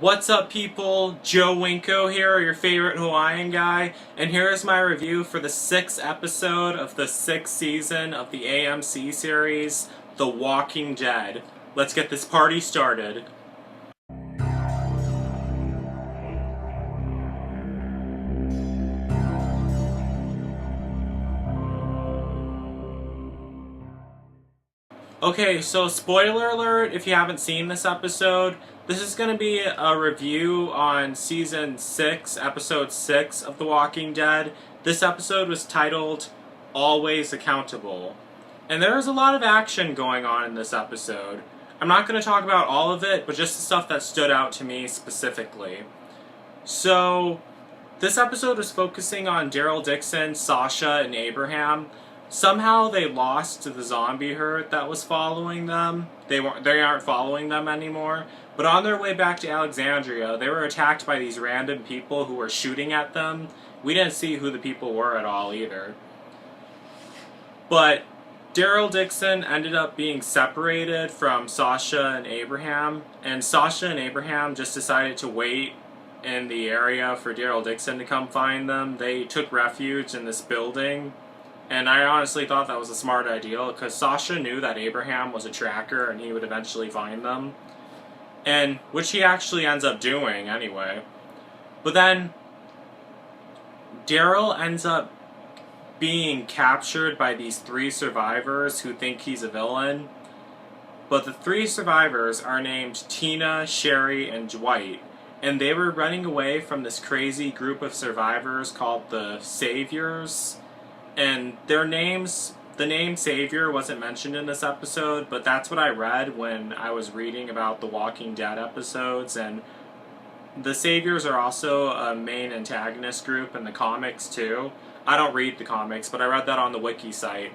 What's up, people? Joe Winko here, your favorite Hawaiian guy, and here is my review for the 6th episode of the 6th season of the AMC series, The Walking Dead. Let's get this party started. Okay, so spoiler alert if you haven't seen this episode. This is going to be a review on Season 6, Episode 6 of The Walking Dead. This episode was titled Always Accountable. And there is a lot of action going on in this episode. I'm not going to talk about all of it, but just the stuff that stood out to me specifically. So, this episode was focusing on Daryl Dixon, Sasha, and Abraham. Somehow they lost to the zombie herd that was following them. They aren't following them anymore. But on their way back to Alexandria, they were attacked by these random people who were shooting at them. We didn't see who the people were at all either. But Daryl Dixon ended up being separated from Sasha and Abraham. And Sasha and Abraham just decided to wait in the area for Daryl Dixon to come find them. They took refuge in this building. And I honestly thought that was a smart idea because Sasha knew that Abraham was a tracker and he would eventually find them. And which he actually ends up doing anyway. But then Daryl ends up being captured by these 3 survivors who think he's a villain. But the 3 survivors are named Tina, Sherry, and Dwight. And they were running away from this crazy group of survivors called the Saviors. And their names, the name Savior wasn't mentioned in this episode, but that's what I read when I was reading about the Walking Dead episodes. And the Saviors are also a main antagonist group in the comics too. I don't read the comics, but I read that on the wiki site.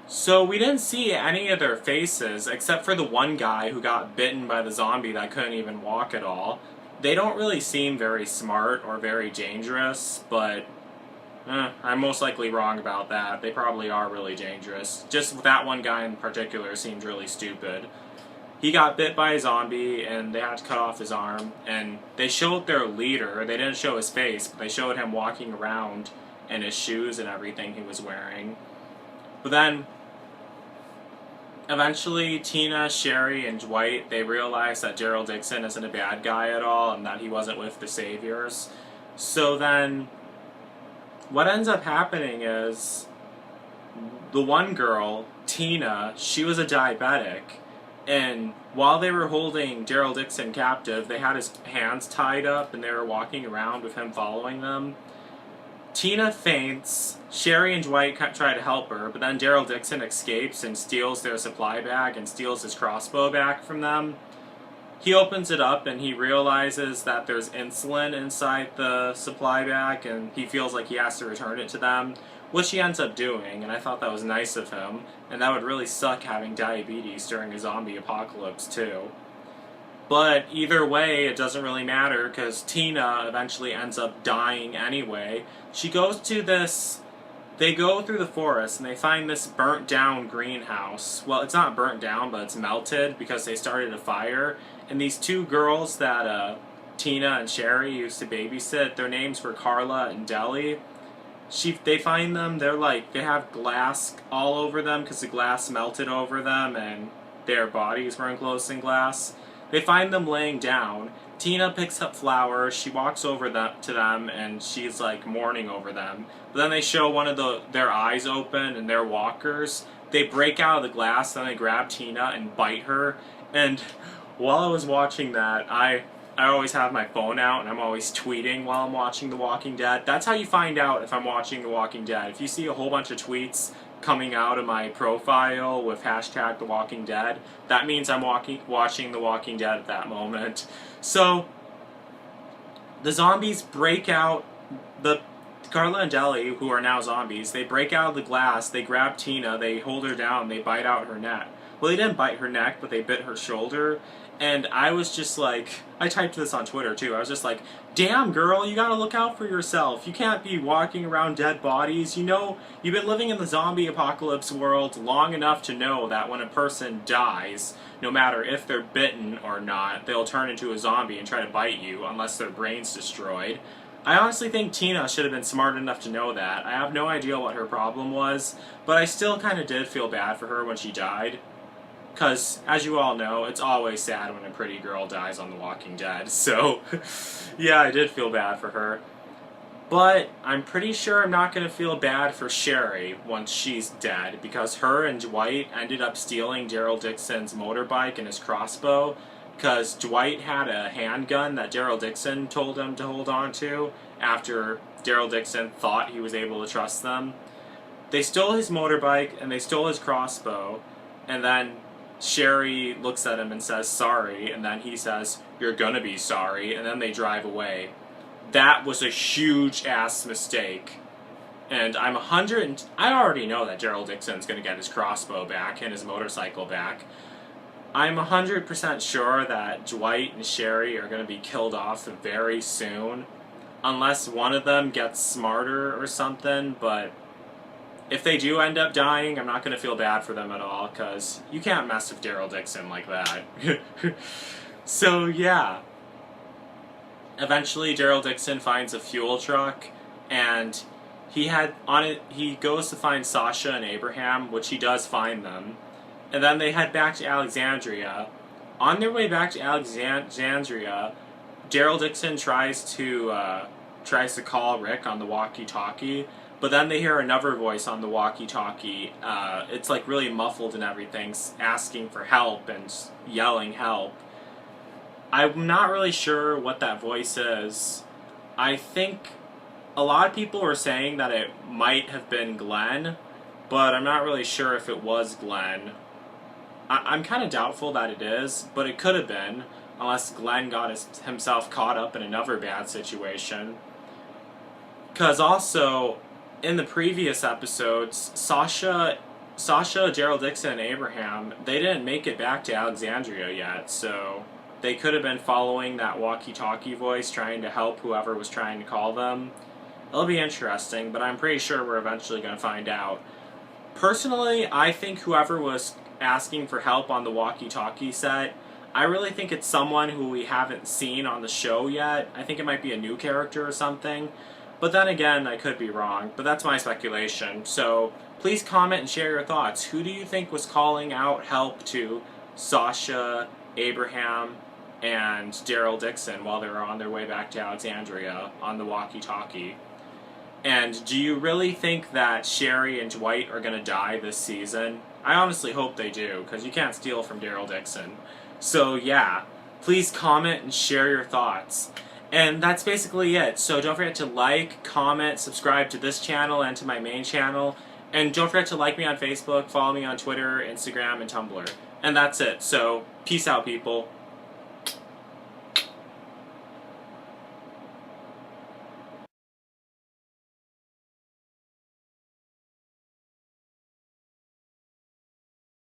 So we didn't see any of their faces, except for the one guy who got bitten by the zombie that couldn't even walk at all. They don't really seem very smart or very dangerous, but I'm most likely wrong about that. They probably are really dangerous. Just that one guy in particular seemed really stupid. He got bit by a zombie and they had to cut off his arm. And they showed their leader. They didn't show his face, but they showed him walking around and his shoes and everything he was wearing. But then, eventually, Tina, Sherry, and Dwight, they realized that Daryl Dixon isn't a bad guy at all and that he wasn't with the Saviors. So then what ends up happening is the one girl, Tina, she was a diabetic, and while they were holding Daryl Dixon captive, they had his hands tied up and they were walking around with him following them. Tina faints, Sherry and Dwight try to help her, but then Daryl Dixon escapes and steals their supply bag and steals his crossbow back from them. He opens it up and he realizes that there's insulin inside the supply bag and he feels like he has to return it to them, which he ends up doing, and I thought that was nice of him, and that would really suck having diabetes during a zombie apocalypse too. But either way, it doesn't really matter because Tina eventually ends up dying anyway. She goes to this... They go through the forest and they find this burnt down greenhouse. Well, it's not burnt down, but it's melted because they started a fire. And these 2 girls that Tina and Sherry used to babysit, their names were Carla and Deli. They find them, they have glass all over them because the glass melted over them and their bodies were enclosed in glass. They find them laying down. Tina picks up flowers, she walks over to them, and she's like mourning over them. But then they show one of their eyes open and they're walkers. They break out of the glass, then they grab Tina and bite her. And while I was watching that, I always have my phone out and I'm always tweeting while I'm watching The Walking Dead. That's how you find out if I'm watching The Walking Dead. If you see a whole bunch of tweets coming out of my profile with hashtag The Walking Dead, that means I'm watching The Walking Dead at that moment. So, the zombies break out, Carla and Deli, who are now zombies, they break out of the glass, they grab Tina, they hold her down, they bite out her neck. Well, they didn't bite her neck, but they bit her shoulder, And I was just like, I typed this on Twitter too. I was just like, damn girl, you gotta look out for yourself. You can't be walking around dead bodies. You know, you've been living in the zombie apocalypse world long enough to know that when a person dies, no matter if they're bitten or not, they'll turn into a zombie and try to bite you unless their brain's destroyed. I honestly think Tina should have been smart enough to know that. I have no idea what her problem was, but I still kind of did feel bad for her when she died. Because, as you all know, it's always sad when a pretty girl dies on The Walking Dead. So, yeah, I did feel bad for her. But I'm pretty sure I'm not going to feel bad for Sherry once she's dead, because her and Dwight ended up stealing Daryl Dixon's motorbike and his crossbow, because Dwight had a handgun that Daryl Dixon told him to hold on to after Daryl Dixon thought he was able to trust them. They stole his motorbike and they stole his crossbow, and then Sherry looks at him and says sorry, and then he says, "You're gonna be sorry," and then they drive away. That was a huge ass mistake. And I already know that Daryl Dixon's gonna get his crossbow back and his motorcycle back. I'm 100% sure that Dwight and Sherry are gonna be killed off very soon. Unless one of them gets smarter or something, but if they do end up dying, I'm not going to feel bad for them at all, because you can't mess with Daryl Dixon like that. So, yeah. Eventually, Daryl Dixon finds a fuel truck, and he goes to find Sasha and Abraham, which he does find them. And then they head back to Alexandria. On their way back to Alexandria, Daryl Dixon tries to call Rick on the walkie-talkie, but then they hear another voice on the walkie-talkie. It's like really muffled and everything, asking for help and yelling help. I'm not really sure what that voice is. I think a lot of people were saying that it might have been Glenn, but I'm not really sure if it was Glenn. I'm kind of doubtful that it is, but it could have been, unless Glenn got himself caught up in another bad situation. Because also, in the previous episodes, Sasha, Daryl Dixon, and Abraham, they didn't make it back to Alexandria yet, so they could have been following that walkie-talkie voice, trying to help whoever was trying to call them. It'll be interesting, but I'm pretty sure we're eventually going to find out. Personally, I think whoever was asking for help on the walkie-talkie set, I really think it's someone who we haven't seen on the show yet. I think it might be a new character or something. But then again, I could be wrong. But that's my speculation. So please comment and share your thoughts. Who do you think was calling out help to Sasha, Abraham, and Daryl Dixon while they were on their way back to Alexandria on the walkie-talkie? And do you really think that Sherry and Dwight are going to die this season? I honestly hope they do, because you can't steal from Daryl Dixon. So yeah, please comment and share your thoughts. And that's basically it. So don't forget to like, comment, subscribe to this channel and to my main channel. And don't forget to like me on Facebook, follow me on Twitter, Instagram, and Tumblr. And that's it. So peace out, people.